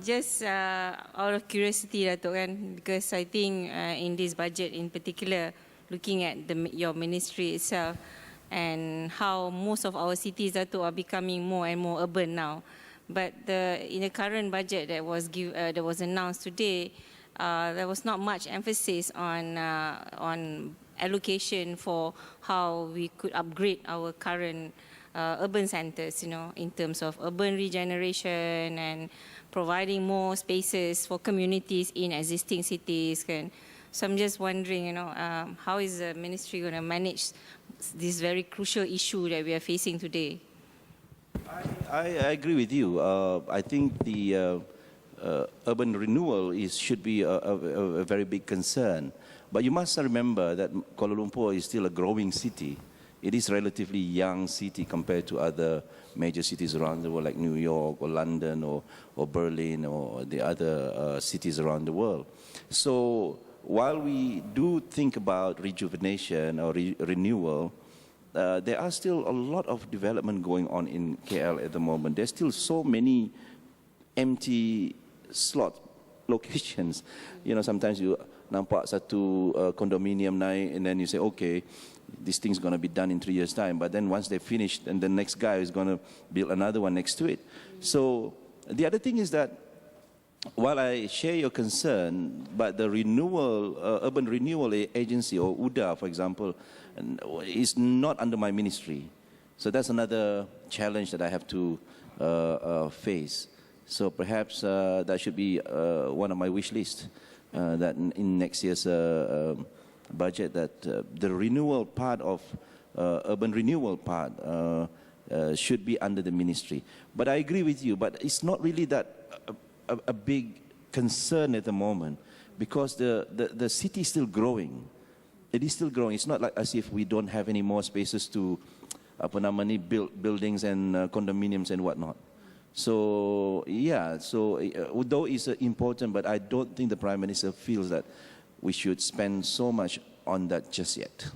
Just out of curiosity, Datuk, kan, because I think in this budget in particular, looking at your ministry itself and how most of our cities, Datuk, are becoming more and more urban now. But in the current budget that was announced today, there was not much emphasis on allocation for how we could upgrade our current urban centres, in terms of urban regeneration and providing more spaces for communities in existing cities. So I'm just wondering, how is the ministry going to manage this very crucial issue that we are facing today? I agree with you. I think the urban renewal should be a very big concern. But you must remember that Kuala Lumpur is still a growing city. It is a relatively young city compared to other major cities around the world like New York or London or Berlin or the other cities around the world. So while we do think about rejuvenation or renewal, there are still a lot of development going on in KL at the moment. There's still so many empty slot locations. Sometimes you nampak satu condominium naik and then you say, okay, this thing's going to be done in 3 years' time. But then once they're finished, and the next guy is going to build another one next to it. So the other thing is that while I share your concern, but the Urban Renewal Agency, or UDA, for example, is not under my ministry. So that's another challenge that I have to face. So perhaps that should be one of my wish lists, that in next year's budget, that the renewal part of urban renewal part should be under the ministry. But I agree with you, but it's not really that a big concern at the moment, because the city is still growing. It is still growing. It's not like as if we don't have any more spaces to build buildings and condominiums and whatnot. So yeah, so although it's important, but I don't think the Prime Minister feels that we should spend so much on that just yet.